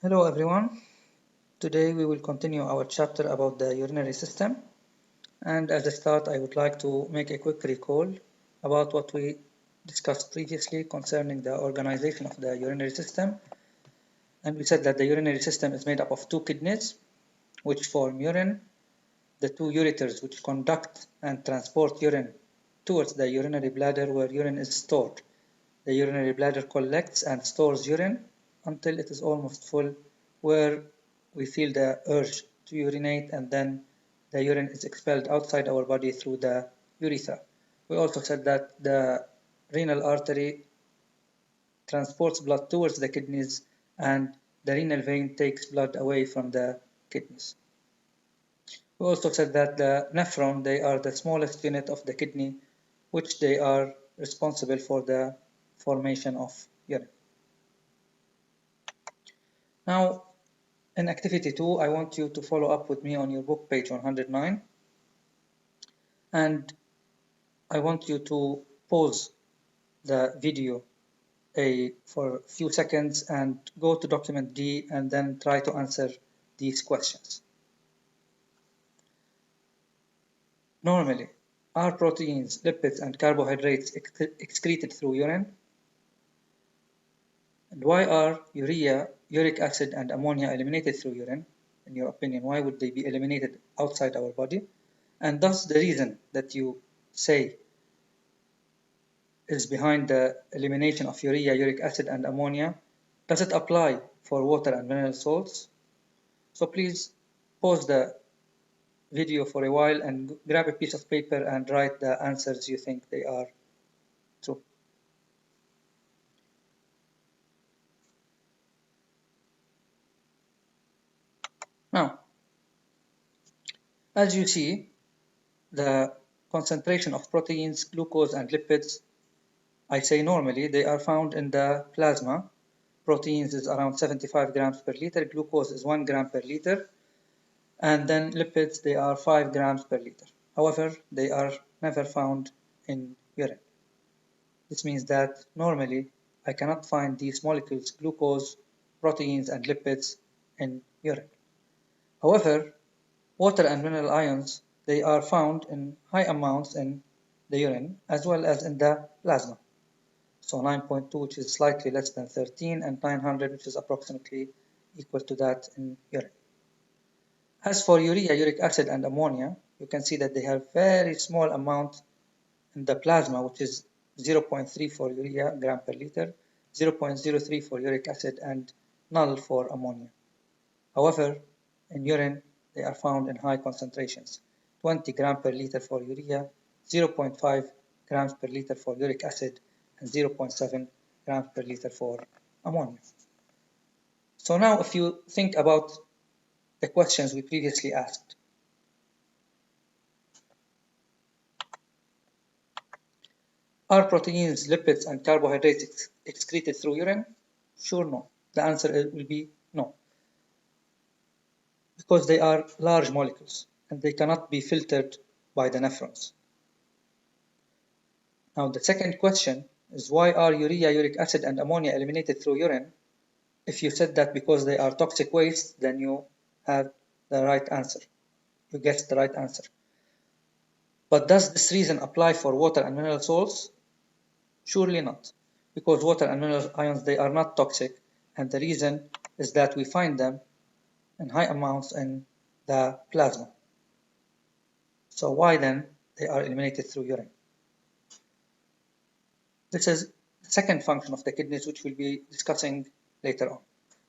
Hello everyone. Today we will continue our chapter about the urinary system, and as a start I would like to make a quick recall about what we discussed previously concerning the organization of the urinary system. And we said that the urinary system is made up of two kidneys which form urine, the two ureters which conduct and transport urine towards the urinary bladder where urine is stored. The urinary bladder collects and stores urine until it is almost full, where we feel the urge to urinate, and then the urine is expelled outside our body through the urethra. We also said that the renal artery transports blood towards the kidneys, and the renal vein takes blood away from the kidneys. We also said that the nephron, they are the smallest unit of the kidney, which they are responsible for the formation of urine. Now, in activity 2, I want you to follow up with me on your book, page 109. And I want you to pause the video for a few seconds and go to document D and then try to answer these questions. Normally, are proteins, lipids, and carbohydrates excreted through urine? And why are urea, uric acid, and ammonia eliminated through urine? In your opinion, why would they be eliminated outside our body? And thus the reason that you say is behind the elimination of urea, uric acid, and ammonia, does it apply for water and mineral salts? So please pause the video for a while and grab a piece of paper and write the answers you think they are true. Now, as you see, the concentration of proteins, glucose, and lipids, I say normally, they are found in the plasma. Proteins is around 75 grams per liter, glucose is 1 gram per liter, and then lipids, they are 5 grams per liter. However, they are never found in urine. This means that normally I cannot find these molecules, glucose, proteins, and lipids in urine. However, water and mineral ions, they are found in high amounts in the urine as well as in the plasma. So 9.2, which is slightly less than 13, and 900, which is approximately equal to that in urine. As for urea, uric acid, and ammonia, you can see that they have very small amount in the plasma, which is 0.3 for urea gram per liter, 0.03 for uric acid, and null for ammonia. However, in urine, they are found in high concentrations, 20 gram per liter for urea, 0.5 grams per liter for uric acid, and 0.7 grams per liter for ammonia. So now if you think about the questions we previously asked. Are proteins, lipids, and carbohydrates excreted through urine? Sure, no. The answer will be no. Because they are large molecules and they cannot be filtered by the nephrons. Now the second question is, why are urea, uric acid, and ammonia eliminated through urine? If you said that because they are toxic waste, then you have the right answer. You guessed the right answer. But does this reason apply for water and mineral salts? Surely not, because water and mineral ions, they are not toxic, and the reason is that we find them in high amounts in the plasma. So why then they are eliminated through urine? This is the second function of the kidneys, which we'll be discussing later on.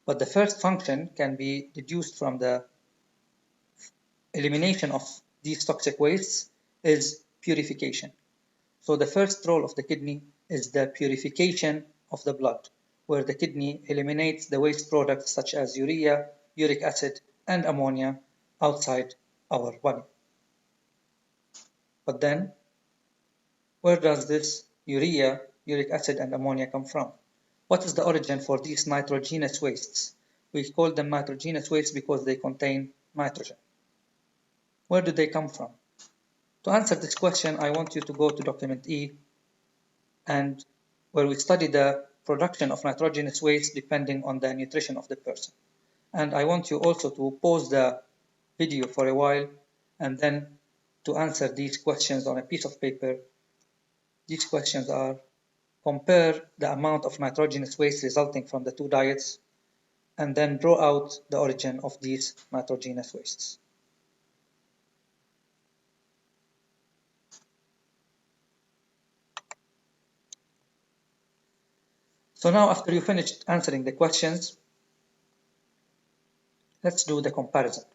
But the first function can be deduced from the elimination of these toxic wastes is purification. So the first role of the kidney is the purification of the blood, where the kidney eliminates the waste products such as urea, uric acid, and ammonia outside our body. But then, where does this urea, uric acid, and ammonia come from? What is the origin for these nitrogenous wastes? We call them nitrogenous wastes because they contain nitrogen. Where do they come from? To answer this question, I want you to go to document E, and where we study the production of nitrogenous waste depending on the nutrition of the person. And I want you also to pause the video for a while and then to answer these questions on a piece of paper. These questions are: compare the amount of nitrogenous waste resulting from the two diets, and then draw out the origin of these nitrogenous wastes. So now, after you finished answering the questions, let's do the comparison.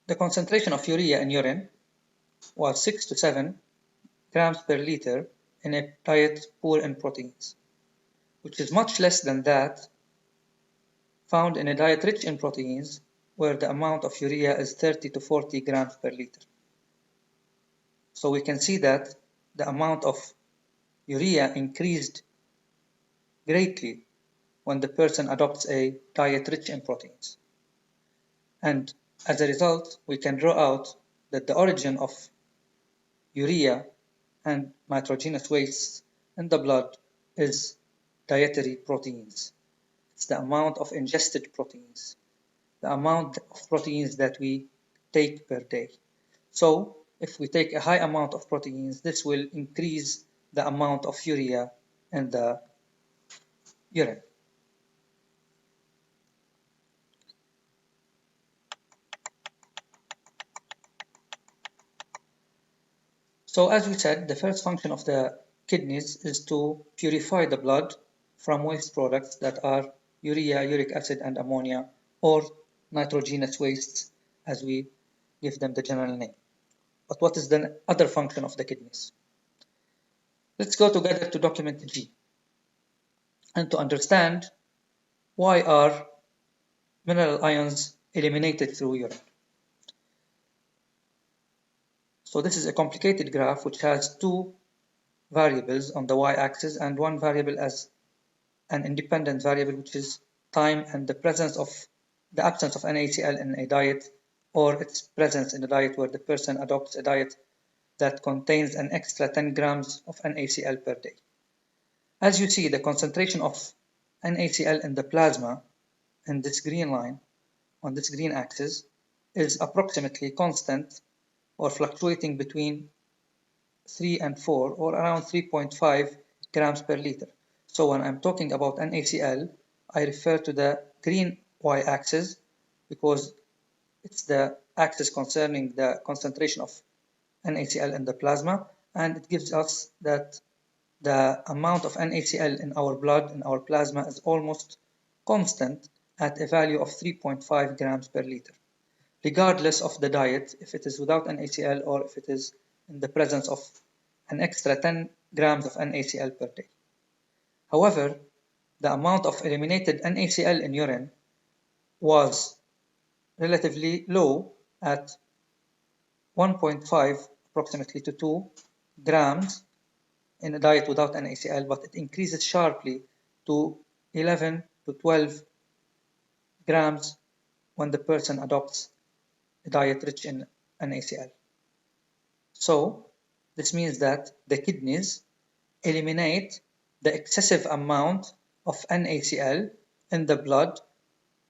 The concentration of urea in urine was 6 to 7 grams per liter in a diet poor in proteins, which is much less than that found in a diet rich in proteins, where the amount of urea is 30 to 40 grams per liter. So we can see that the amount of urea increased greatly when the person adopts a diet rich in proteins. And as a result, we can draw out that the origin of urea and nitrogenous wastes in the blood is dietary proteins. It's the amount of ingested proteins, the amount of proteins that we take per day. So if we take a high amount of proteins, this will increase the amount of urea in the urine. So as we said, the first function of the kidneys is to purify the blood from waste products that are urea, uric acid, and ammonia, or nitrogenous wastes, as we give them the general name. But what is the other function of the kidneys? Let's go together to document G and to understand why are mineral ions eliminated through urine. So this is a complicated graph which has two variables on the y-axis and one variable as an independent variable, which is time and the absence of NaCl in a diet, or its presence in a diet where the person adopts a diet that contains an extra 10 grams of NaCl per day. As you see, the concentration of NaCl in the plasma in this green line on this green axis is approximately constant or fluctuating between 3 and 4, or around 3.5 grams per liter. So when I'm talking about NaCl, I refer to the green y-axis because it's the axis concerning the concentration of NaCl in the plasma, and it gives us that the amount of NaCl in our blood, in our plasma, is almost constant at a value of 3.5 grams per liter, regardless of the diet, if it is without NaCl or if it is in the presence of an extra 10 grams of NaCl per day. However, the amount of eliminated NaCl in urine was relatively low at 1.5 approximately to 2 grams in a diet without NaCl, but it increases sharply to 11 to 12 grams when the person adopts a diet rich in NaCl. So this means that the kidneys eliminate the excessive amount of NaCl in the blood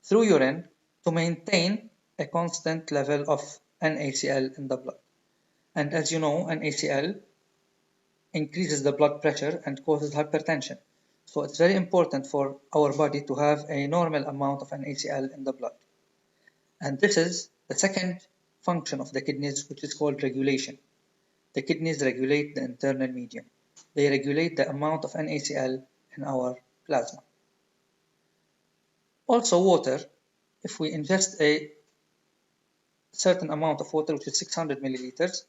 through urine to maintain a constant level of NaCl in the blood. And as you know, NaCl increases the blood pressure and causes hypertension. So it's very important for our body to have a normal amount of NaCl in the blood. And this is the second function of the kidneys, which is called regulation. The kidneys regulate the internal medium. They regulate the amount of NaCl in our plasma. Also water, if we ingest a certain amount of water, which is 600 milliliters,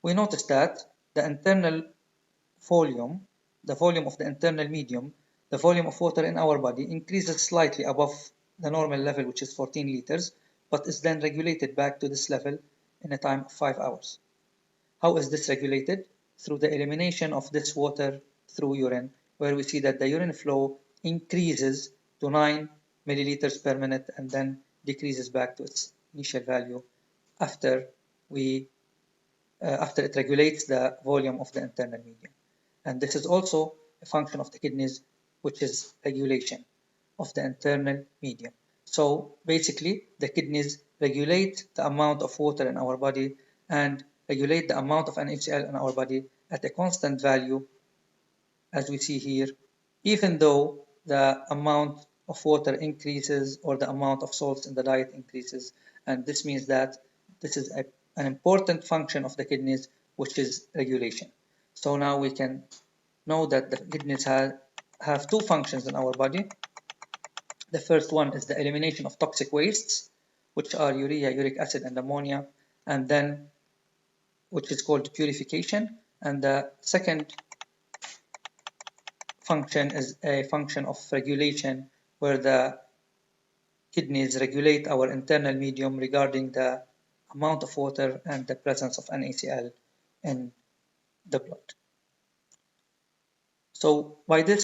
we notice that the internal volume, the volume of the internal medium, the volume of water in our body increases slightly above the normal level, which is 14 liters, but is then regulated back to this level in a time of 5 hours. How is this regulated? Through the elimination of this water through urine, where we see that the urine flow increases to 9 milliliters per minute and then decreases back to its initial value after it regulates the volume of the internal medium. And this is also a function of the kidneys, which is regulation of the internal medium. So basically, the kidneys regulate the amount of water in our body and regulate the amount of NaCl in our body at a constant value, as we see here, even though the amount of water increases or the amount of salts in the diet increases. And this means that this is an important function of the kidneys, which is regulation. So now we can know that the kidneys have two functions in our body. The first one is the elimination of toxic wastes, which are urea, uric acid, and ammonia, and then which is called purification. And the second function is a function of regulation, where the kidneys regulate our internal medium regarding the amount of water and the presence of NaCl in the blood. So by this